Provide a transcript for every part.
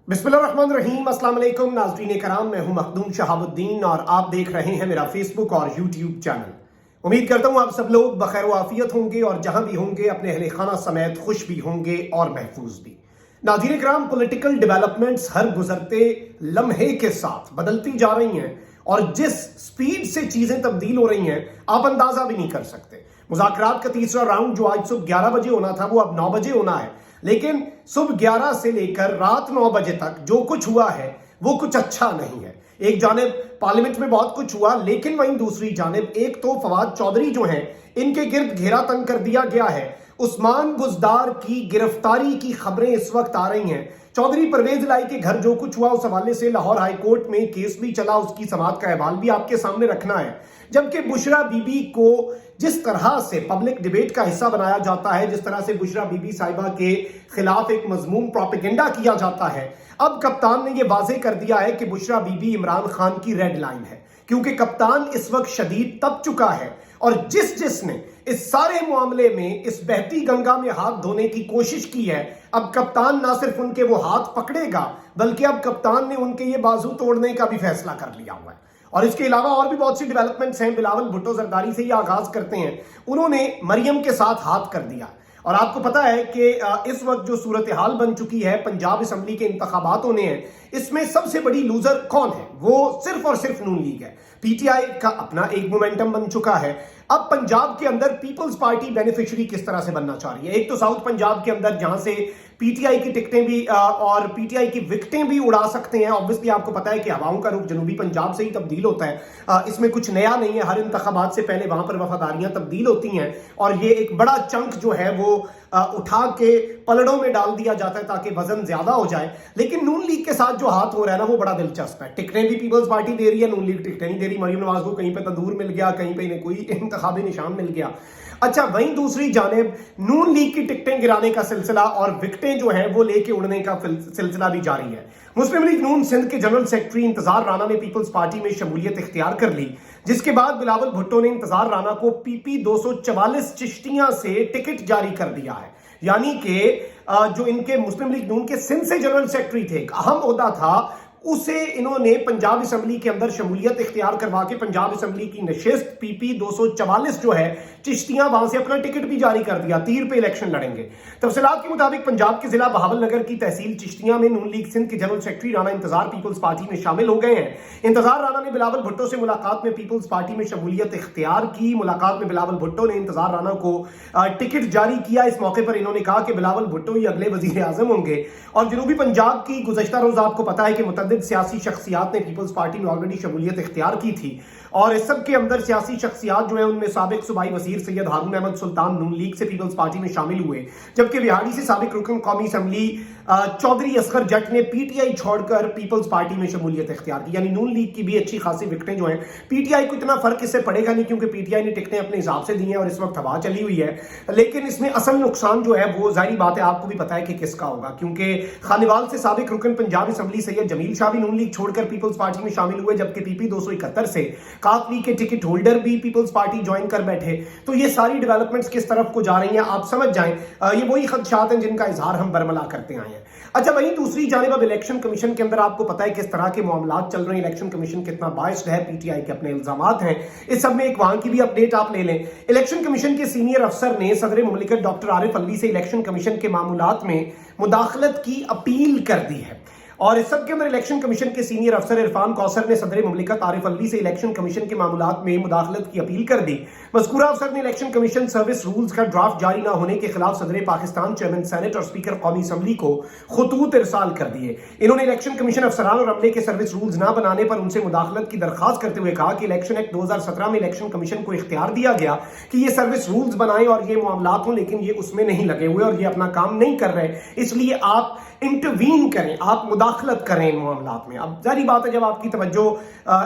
बिस्मिल्लाहिर्रहमानिर्रहीम। अस्सलाम वालेकुम नाज़रीन कराम, मैं हूं मखदूम शहाबुद्दीन और आप देख रहे हैं मेरा फेसबुक और यूट्यूब चैनल। उम्मीद करता हूं आप सब लोग बखैर आफियत होंगे और जहां भी होंगे अपने अहले खाना समेत खुश भी होंगे और महफूज भी। नाज़रीन कराम, पॉलिटिकल डेवलपमेंट्स हर गुजरते लम्हे के साथ बदलती जा रही हैं और जिस स्पीड से चीजें तब्दील हो रही हैं आप अंदाजा भी नहीं कर सकते। मुज़ाकरात का तीसरा राउंड जो आज सुबह 11 बजे होना था वो अब 9 बजे होना है, लेकिन सुबह 11 से लेकर रात 9 बजे तक जो कुछ हुआ है वो कुछ अच्छा नहीं है। एक जानिब पार्लियामेंट में बहुत कुछ हुआ, लेकिन वहीं दूसरी जानिब एक तो फवाद चौधरी जो हैं इनके गिर्द घेरा तंग कर दिया गया है। उस्मान बुज़दार की गिरफ्तारी की खबरें इस वक्त आ रही हैं। चौधरी परवेज इलाही के घर जो कुछ हुआ उस हवाले से लाहौर हाई कोर्ट में केस भी चला, उसकी समाअत का अहवाल भी आपके सामने रखना है। जबकि बुशरा बीबी को जिस तरह से पब्लिक डिबेट का हिस्सा बनाया जाता है, जिस तरह से बुशरा बीबी साहिबा के खिलाफ एक मजमूम प्रोपेगेंडा किया जाता है, अब कप्तान ने यह वाजे कर दिया है कि बुशरा बीबी इमरान खान की रेड लाइन है, क्योंकि कप्तान इस वक्त शदीद तप चुका है और जिसने इस सारे मामले में इस बहती गंगा में हाथ धोने की कोशिश की है, अब कप्तान ना सिर्फ उनके वो हाथ पकड़ेगा बल्कि अब कप्तान ने उनके ये बाजू तोड़ने का भी फैसला कर लिया हुआ है। और इसके अलावा और भी बहुत सी डेवलपमेंट्स हैं। बिलावल भुट्टो जरदारी से ही आगाज करते हैं। उन्होंने मरियम के साथ हाथ कर दिया और आपको पता है कि इस वक्त जो सूरत हाल बन चुकी है, पंजाब असेंबली के इंतखाबात होने हैं, इसमें सबसे बड़ी लूजर कौन है? वो सिर्फ और सिर्फ नून लीग है। पीटीआई का अपना एक मोमेंटम बन चुका है। अब पंजाब के अंदर पीपल्स पार्टी बेनिफिशियरी किस तरह से बनना चाह रही है? एक तो साउथ पंजाब के अंदर जहां से पीटीआई की टिकटें भी और पीटीआई की विकटें भी उड़ा सकते हैं। ऑब्वियसली आपको पता है कि हवाओं का रुख जनूबी पंजाब से ही तब्दील होता है, इसमें कुछ नया नहीं है। हर इंतखाबात से पहले वहां पर वफादारियां तब्दील होती हैं और ये एक बड़ा चंक जो है वो उठा के पलड़ों में डाल दिया जाता है ताकि वजन ज्यादा हो जाए। लेकिन नून लीग के साथ जो हाथ हो रहा है ना वो बड़ा दिलचस्प है। टिकटें भी पीपल्स पार्टी दे रही है, नून लीग टिकटें नहीं दे रही। मरियम नवाज को कहीं पे तंदूर मिल गया, कहीं पे इन्हें कोई इंतखाबी निशान मिल गया। अच्छा, वहीं दूसरी जानिब नून लीग की टिकटें गिराने का सिलसिला और विकटें जो है वो लेके उड़ने का सिलसिला भी जारी है। मुस्लिम लीग नून सिंध के जनरल सेक्रेटरी इंतजार राना ने पीपल्स पार्टी में शमूलियत इख्तियार कर ली, जिसके बाद बिलावल भुट्टो ने इंतजार राना को पीपी 244 चिश्तियां से टिकट जारी कर दिया है। यानी कि जो इनके मुस्लिम लीग नून के सिंध से जनरल सेक्रेटरी थे, एक अहम ओहदा था, उसे इन्होंने पंजाब असेंबली के अंदर शमूलियत इख्तियार करवा के पंजाब असेंबली की नशिस्त पीपी 244 जो है चिश्तियां, वहां से अपना टिकट भी जारी कर दिया। तीर पे इलेक्शन लड़ेंगे। तफसीलात के मुताबिक पंजाब के जिला बहावल नगर की तहसील चिश्तियां में नून लीग सिंध के जनरल सेक्रेटरी राना इंतजार पीपल्स पार्टी में शामिल हो गए हैं। इंतजार राना ने बिलावल भुट्टो से मुलाकात में पीपल्स पार्टी में शमूलियत इख्तियार की। मुलाकात में बिलावल भुट्टो ने इंतजार राना को टिकट जारी किया। इस मौके पर इन्होंने कहा कि बिलावल भुट्टो ही अगले वजीर आजम होंगे। और जनूबी पंजाब की गुज़श्ता रोज आपको पता है कि मुतअद्दिद सियासी शख्सियात ने पीपल्स पार्टी में ऑलरेडी शमूलियत इख्तियार की थी और इस सब के अंदर सियासी शख्सियात जो है उनमें साबिक सूबाई वजीर सैयद हारून अहमद सुल्तान नून लीग से पीपल्स पार्टी में शामिल हुए, जबकि बिहाड़ी से साबिक रुकन कौमी असेंबली चौधरी असगर जट ने पीटीआई छोड़कर पीपल्स पार्टी में शमूलियत इख्तियार की। यानी नून लीग की भी अच्छी खासी विकटें जो हैं, पीटीआई को इतना फर्क इससे पड़ेगा नहीं क्योंकि पीटीआई ने टिकटें अपने हिसाब से दी हैं और इस वक्त हवा चली हुई है। लेकिन इसमें असल नुकसान जो है वो जाहिर बात है आपको भी पता है कि किसका होगा, क्योंकि खानेवाल से साबिक रुकन पंजाब असेंबली सैयद जमील शाह भी नून लीग छोड़कर पीपल्स पार्टी में शामिल हुए, जबकि पीपी 271 से काफली के टिकट होल्डर भी पीपल्स पार्टी ज्वाइन कर बैठे। तो ये सारी डेवलपमेंट्स किस तरफ को जा रही हैं आप समझ जाएं। ये वही खदशात हैं जिनका इजहार हम बरमला करते आए हैं। अच्छा, वहीं दूसरी जानिब अब इलेक्शन कमीशन के अंदर आपको पता है किस तरह के मामलात चल रहे हैं। इलेक्शन कमीशन कितना बायस्ड है, पीटीआई के अपने इल्जामात हैं। इस सब में एक वहां की भी अपडेट आप ले लें। इलेक्शन कमीशन के सीनियर अफसर ने सदर मुमलिकत डॉक्टर आरिफ अलवी से इलेक्शन कमीशन के मामूलात में मुदाखलत की अपील कर दी है। और इस सब के अंदर इलेक्शन कमीशन के सीनियर अफसर इरफान कौसर ने सदर मुमलिकत आरिफ अलवी से इलेक्शन कमीशन के मामूलात में मुदाखलत की अपील कर दी। मज़कूरा अफसर ने इलेक्शन कमीशन सर्विस रूल्स का ड्राफ्ट जारी न होने के खिलाफ सदर पाकिस्तान, चेयरमैन सेनेट और स्पीकर कौमी असेंबली को खतूत इरसाल कर दिए। इन्होंने इलेक्शन कमीशन अफसरान और अमले के सर्विस रूल्स न बनाने पर उनसे मुदाखलत की दरखास्त करते हुए कहा कि इलेक्शन एक्ट 2017 में इलेक्शन कमीशन को इख्तियार दिया गया कि ये सर्विस रूल्स बनाएं और ये मामलात हों, लेकिन ये उसमें नहीं लगे हुए और ये अपना काम नहीं कर रहे। इसलिए आप इंटरवीन करें, आप मुदाखलत करें इन मामलात में। अब जारी बात है जब आपकी तवज्जो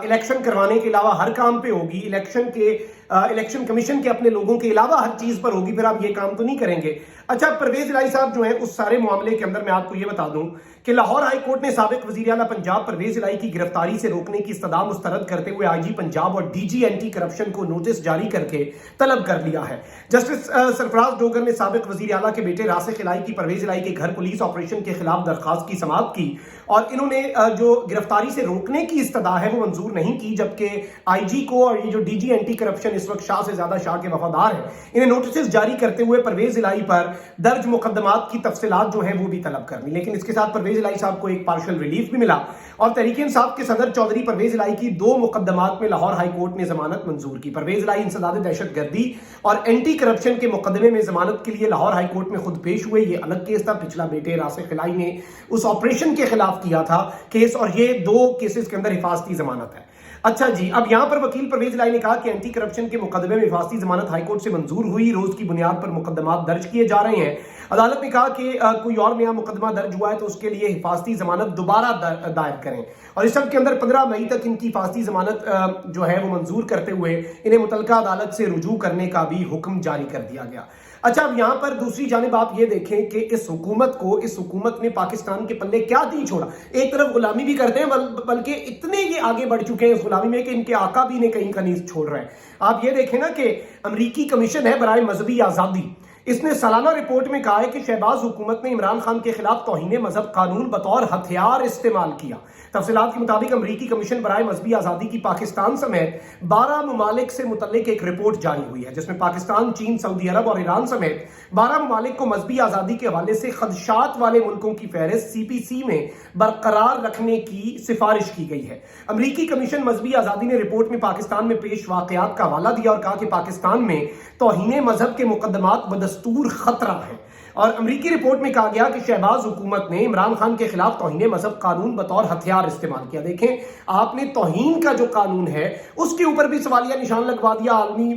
इलेक्शन करवाने के अलावा हर काम पे होगी, इलेक्शन कमीशन के अपने लोगों के अलावा हर चीज पर होगी, फिर आप ये काम तो नहीं करेंगे। अच्छा, परवेज इलाही साहब जो है उस सारे मामले के अंदर मैं आपको ये बता दूं कि लाहौर हाई कोर्ट ने साबिक वजीर आला पंजाब परवेज इलाही की गिरफ्तारी से रोकने की इस्तदा मुस्तरद करते हुए आईजी पंजाब और डीजी एंटी करप्शन को नोटिस जारी करके तलब कर लिया है। जस्टिस सरफराज डोगर ने साबिक वजीर आला के बेटे रासिक इलाही की परवेज इलाही के घर पुलिस ऑपरेशन के खिलाफ दरखास्त की समाअत की اور انہوں نے جو گرفتاری سے روکنے کی استدعا ہے وہ منظور نہیں کی، جبکہ آئی جی کو اور یہ جو ڈی جی اینٹی کرپشن اس وقت شاہ سے زیادہ شاہ کے وفادار ہیں، انہیں نوٹسز جاری کرتے ہوئے پرویز الہی پر درج مقدمات کی تفصیلات جو ہیں وہ بھی طلب کرنی، لیکن اس کے ساتھ پرویز الہی صاحب کو ایک پارشل ریلیف بھی ملا اور تحریک انصاف کے صدر چودھری پرویز الہی کی 2 مقدمات میں لاہور ہائی کورٹ نے ضمانت منظور کی۔ پرویز الہی انسداد دہشت گردی اور اینٹی کرپشن کے مقدمے میں ضمانت کے لیے لاہور ہائی کورٹ میں خود پیش ہوئے، یہ الگ کیس تھا، پچھلا بیٹے راسخ الہی نے اس آپریشن کے خلاف کیا تھا کیس، اور یہ 2 کیسز کے اندر حفاظتی ضمانت ہے۔ اچھا جی، اب یہاں پر وکیل پرویز الہی نے کہا کہ اینٹی کرپشن کے مقدمے میں حفاظتی ضمانت ہائی کورٹ سے منظور ہوئی، روز کی بنیاد پر مقدمات درج کیے جا رہے ہیں۔ عدالت نے کہا کہ کوئی اور نیا مقدمہ درج ہوا ہے تو اس کے لیے حفاظتی ضمانت دوبارہ دائر کریں، اور اس سب کے اندر 15 مئی تک ان کی حفاظتی ضمانت جو ہے وہ منظور کرتے ہوئے انہیں متعلقہ عدالت سے رجوع کرنے کا بھی حکم جاری کر دیا گیا۔ اچھا، اب یہاں پر دوسری جانب آپ یہ دیکھیں کہ اس حکومت نے پاکستان کے پلے کیا دی چھوڑا۔ ایک طرف غلامی بھی کرتے ہیں، بلکہ اتنے یہ آگے بڑھ چکے ہیں اس غلامی میں کہ ان کے آقا بھی انہیں کہیں کنیز چھوڑ رہے ہیں۔ آپ یہ دیکھیں نا کہ امریکی کمیشن ہے برائے مذہبی آزادی، اس نے سالانہ رپورٹ میں کہا ہے کہ شہباز حکومت نے عمران خان کے خلاف توہین مذہب قانون بطور ہتھیار استعمال کیا۔ تفصیلات کے مطابق امریکی کمیشن برائے مذہبی آزادی کی پاکستان سمیت 12 ممالک سے متعلق ایک رپورٹ جاری ہوئی ہے، جس میں پاکستان، چین، سعودی عرب اور ایران سمیت 12 ممالک کو مذہبی آزادی کے حوالے سے خدشات والے ملکوں کی فہرست CPC میں برقرار رکھنے کی سفارش کی گئی ہے۔ امریکی کمیشن مذہبی آزادی نے رپورٹ میں پاکستان میں پیش واقعات کا حوالہ دیا اور کہا کہ پاکستان میں توہین مذہب کے مقدمات بدستور خطرہ ہیں، اور امریکی رپورٹ میں کہا گیا کہ شہباز حکومت نے عمران خان کے خلاف توہین مذہب قانون بطور ہتھیار استعمال کیا۔ دیکھیں، آپ نے توہین کا جو قانون ہے اس کے اوپر بھی سوالیہ نشان لگوا دیا عالمی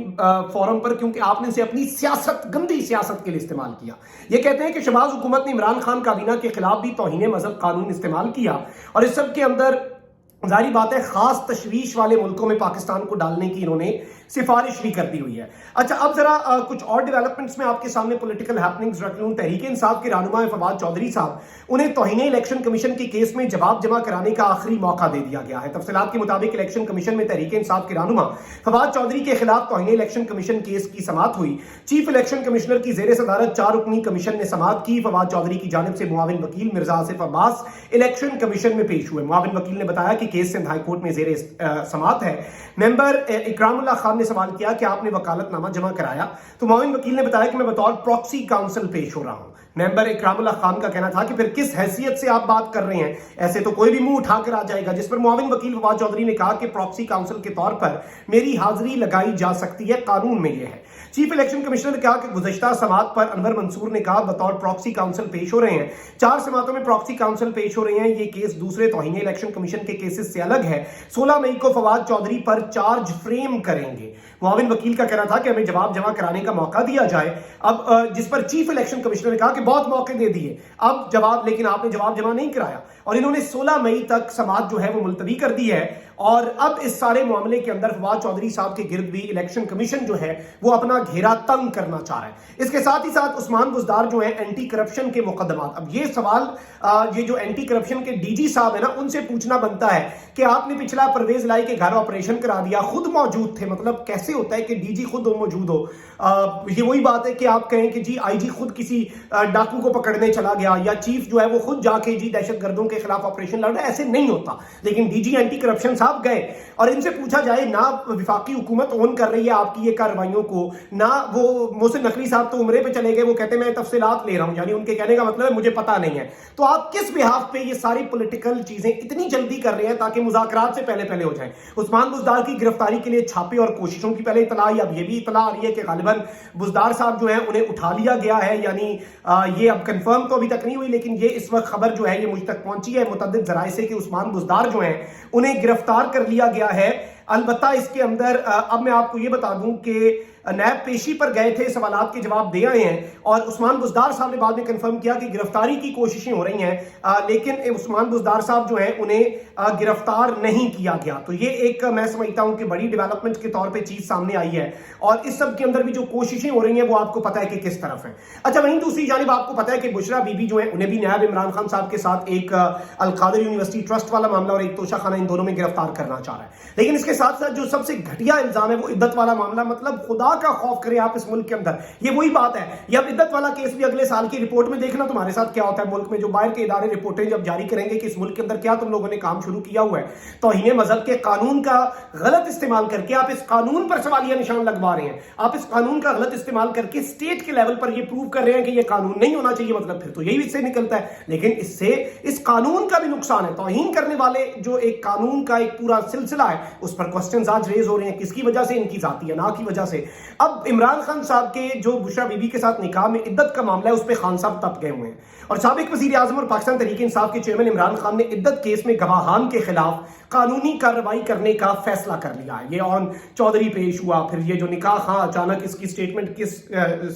فورم پر، کیونکہ آپ نے اسے اپنی گندی سیاست کے لیے استعمال کیا۔ یہ کہتے ہیں کہ شہباز حکومت نے عمران خان کابینہ کے خلاف بھی توہین مذہب قانون استعمال کیا، اور اس سب کے اندر ظاہری بات ہے خاص تشویش والے ملکوں میں پاکستان کو ڈالنے کی انہوں نے سفارش بھی کر دی ہوئی ہے۔ اچھا، اب ذرا کچھ اور ڈیولپمنٹس میں آپ کے سامنے پولیٹیکل ہیپننگز رکھ لوں۔ تحریک انصاف کے رہنما فواد چودھری صاحب، انہیں توہین الیکشن کمیشن کے کیس میں جواب جمع کرانے کا آخری موقع دے دیا گیا ہے۔ تفصیلات کے مطابق الیکشن کمیشن میں تحریک انصاف کے رہنما فواد چودھری کے خلاف توہین الیکشن کمیشن کیس کی سماعت ہوئی۔ چیف الیکشن کمشنر کی زیر صدارت 4 رکنی کمیشن نے سماعت کی۔ فواد چودھری کی جانب سے معاون وکیل مرزا آصف عباس الیکشن کمیشن میں پیش ہوئے۔ معاون وکیل نے بتایا کہ کیس سندھ ہائی کورٹ میں زیر سماعت ہے۔ ممبر اکرام اللہ خان نے سوال کیا کہ آپ نے وکالت نامہ جمع کرایا، تو معاون وکیل نے بتایا کہ میں بطور پراکسی کاؤنسل پیش ہو رہا ہوں۔ ممبر اکرام اللہ خان کا کہنا تھا کہ پھر کس حیثیت سے آپ بات کر رہے ہیں، ایسے تو کوئی بھی منہ اٹھا کر آ جائے گا، جس پر معاون وکیل فواد چودھری نے کہا کہ پراکسی کاؤنسل کے طور پر میری حاضری لگائی جا سکتی ہے، قانون میں یہ ہے۔ چیف الیکشن کمشنر نے کہا کہ گزشتہ سماعت پر انور منصور نے کہا بطور پراکسی کاؤنسل پیش ہو رہے ہیں، 4 سماعتوں میں پراکسی کاؤنسل پیش ہو رہے ہیں، یہ کیس دوسرے توہین الیکشن کمیشن کے کیسز سے الگ ہے۔ 16 مئی کو فواد چودھری پر چارج فریم کریں گے۔ معاون وکیل کا کہنا تھا کہ ہمیں جواب جمع کرانے کا موقع دیا جائے، اب جس پر چیف الیکشن کمشنر نے کہا کہ بہت موقع دے دیے اب جواب، لیکن آپ نے جواب جمع نہیں کرایا، اور انہوں نے 16 مئی تک سماعت جو ہے وہ ملتوی کر دی ہے۔ اور اب اس سارے معاملے کے اندر فواد چودھری صاحب کے گرد بھی الیکشن کمیشن جو ہے وہ اپنا گھیرا تنگ کرنا چاہ رہا ہے۔ اس کے ساتھ ہی ساتھ عثمان بزدار جو ہیں اینٹی کرپشن کے مقدمات، اب یہ سوال یہ جو اینٹی کرپشن کے ڈی جی صاحب ہیں نا، ان سے پوچھنا بنتا ہے کہ آپ نے پچھلا پرویز الہی کے گھر آپریشن کرا دیا، خود موجود تھے، مطلب کیسے ہوتا ہے کہ ڈی جی خود موجود ہو؟ یہ وہی بات ہے کہ آپ کہیں کہ جی آئی جی خود کسی ڈاکو کو پکڑنے چلا گیا، یا چیف جو ہے وہ خود جا کے جی دہشت گردوں کے خلاف آپریشن لڑ رہا ہے، ایسے نہیں ہوتا۔ لیکن ڈی جی اینٹی کرپشن صاحب گئے اور ان سے پوچھا جائے، نہ وفاقی حکومت اون کر رہی ہے آپ کی یہ کارروائیوں کو، نہ وہ محسن نقوی صاحب تو عمرے پہ چلے گئے، وہ کہتے ہیں میں تفصیلات لے رہا ہوں، یعنی ان کے کہنے کا مطلب ہے مجھے پتا نہیں ہے۔ تو آپ کس بحاف پہ یہ ساری پولیٹیکل چیزیں اتنی جلدی کر رہے ہیں تاکہ مذاکرات سے پہلے ہو جائیں؟ عثمان بزدار کی گرفتاری کے لیے چھاپے اور کوششوں کی پہلے اطلاع، اب یہ بھی اطلاع آ رہی ہے کہ غالباً بزدار صاحب جو ہیں انہیں اٹھا لیا گیا ہے، یعنی یہ اب کنفرم تو ابھی تک نہیں ہوئی، لیکن یہ اس وقت خبر جو ہے یہ مجھ تک پہنچی ہے متعدد ذرائع سے کہ عثمان بزدار جو ہیں انہیں گرفتار کر لیا گیا ہے۔ البتہ اس کے اندر اب میں آپ کو یہ بتا دوں کہ نیب پیشی پر گئے تھے، سوالات کے جواب دے آئے ہیں، اور عثمان بزدار صاحب نے بعد میں کنفرم کیا کہ گرفتاری کی کوششیں ہو رہی ہیں، لیکن عثمان بزدار صاحب جو ہیں انہیں گرفتار نہیں کیا گیا۔ تو یہ ایک میں سمجھتا ہوں کہ بڑی ڈیولپمنٹ کے طور پہ چیز سامنے آئی ہے، اور اس سب کے اندر بھی جو کوششیں ہو رہی ہیں وہ آپ کو پتہ ہے کہ کس طرف ہیں۔ اچھا، وہیں دوسری جانب آپ کو پتہ ہے کہ بشرا بی بی جو ہیں انہیں بھی نیب عمران خان صاحب کے ساتھ ایک القادر یونیورسٹی ٹرسٹ والا معاملہ اور ایک توشہ خانہ ان دونوں میں گرفتار کرنا چاہ رہا ہے، لیکن اس کے ساتھ ساتھ جو سب سے گھٹیا الزام ہے وہ عدت والا معاملہ، مطلب خدا खुदा का खौफ करें आप इस मुल्क के अंदर। ये वही बात है। ये अब इद्दत वाला केस भी अगले साल की रिपोर्ट में देखना तुम्हारे साथ क्या होता है। मुल्क में जो बाहर के इदारे रिपोर्टें जब जारी करेंगे कि इस मुल्क के अंदर क्या तुम लोगों ने काम शुरू किया हुआ है, तौहीन मजहब के कानून का गलत इस्तेमाल करके आप इस कानून पर सवालिया निशान लगवा रहे हैं। आप इस कानून का गलत इस्तेमाल करके स्टेट के लेवल पर ये प्रूव कर रहे हैं कि ये कानून नहीं होना चाहिए, मतलब फिर तो यही इससे निकलता है। लेकिन इससे इस कानून का भी नुकसान है। तौहीन करने वाले जो एक कानून का एक पूरा सिलसिला है, उस पर क्वेश्चंस आज रेज हो रहे हैं। किसकी वजह से? इनकी जाती अना की वजह से। अब इमरान खान साहब के जो बुशरा बीबी के साथ निकाह में इद्दत का मामला है, उस पर खान साहब तप गए हुए हैं और साबिक वजीर आजम और पाकिस्तान तहरीक इंसाफ के चेयरमैन इमरान खान ने इद्दत केस में गवाहान के खिलाफ कानूनी कार्रवाई करने का फैसला कर लिया है। ये ऑन चौधरी पेश हुआ, फिर ये जो निकाह खां अचानक इसकी स्टेटमेंट किस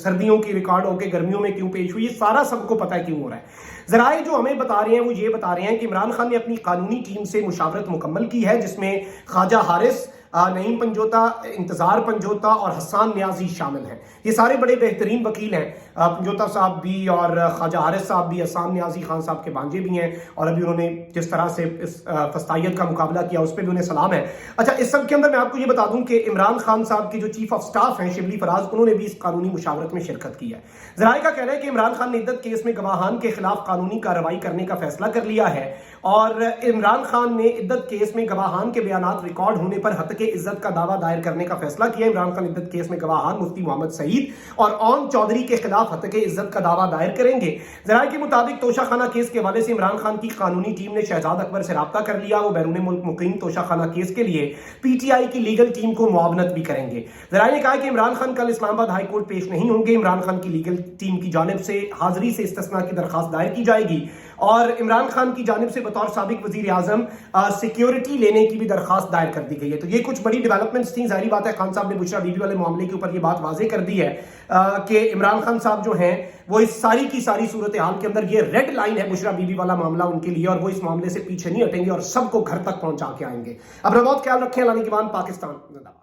सर्दियों की रिकॉर्ड होकर गर्मियों में क्यों पेश हुई, ये सारा सबको पता है क्यों हो रहा है। जराए जो हमें बता रहे हैं वो ये बता रहे हैं कि इमरान खान ने अपनी कानूनी टीम से मुशावरत मुकम्मल की है, जिसमें ख्वाजा हारिस, नईम पंजोता, इंतजार पंजोता और हसन न्याजी शामिल हैं। ये सारे बड़े बेहतरीन वकील हैं। पंजोता साहब भी और ख्वाजा हारिस साहब भी, हसन न्याजी खान साहब के भांजे भी हैं, और अभी उन्होंने जिस तरह से इस फस्तायत का मुकाबला किया उस पर भी उन्हें सलाम है। अच्छा, इस सब के अंदर मैं आपको ये बता दूं कि इमरान खान साहब के जो चीफ ऑफ स्टाफ हैं शिबली फराज, उन्होंने भी इस कानूनी मुशावरत में शिरकत की है। जराए का कहना है कि इमरान खान ने इद्दत केस में गवाहान के खिलाफ कानूनी कार्रवाई करने का फैसला कर लिया है और इमरान खान ने इद्दत केस में गवाहान के बयानात रिकॉर्ड होने पर हत्के इज्जत का दावा दायर करने का फैसला किया। इमरान खान इद्दत केस में गवाहान मुफ्ती मोहम्मद सईद और ओन चौधरी के खिलाफ हत्के इज्जत का दावा दायर करेंगे। जराये के मुताबिक तोशाखाना केस के हवाले से इमरान खान की कानूनी टीम ने शहजाद अकबर से राब्ता कर लिया। वो बैरून मुल्क मुकीम तोशाखाना केस के लिए पीटीआई की लीगल टीम को मुआवनत भी करेंगे। जराये ने कहा कि इमरान खान कल इस्लामाबाद हाई कोर्ट पेश नहीं होंगे। इमरान खान की लीगल टीम की जानिब से हाजिरी से इस्तिस्ना की दरखास्त दायर की जाएगी और इमरान खान की जानिब से बतौर साबिक वजीर आजम सिक्योरिटी लेने की भी दरखास्त दायर कर दी गई है। तो ये कुछ बड़ी डेवलपमेंट्स थी। जाहिर बात है खान साहब ने बुशरा बीबी वाले मामले के ऊपर ये बात वाजे कर दी है कि इमरान खान साहब जो हैं वो इस सारी की सारी सूरत हाल के अंदर ये रेड लाइन है बुशरा बीबी वाला मामला उनके लिए, और वो इस मामले से पीछे नहीं हटेंगे और सबको घर तक पहुंचा के आएंगे। अपना बहुत ख्याल रखें। अल्लाह निगहबान। पाकिस्तान जिंदाबाद।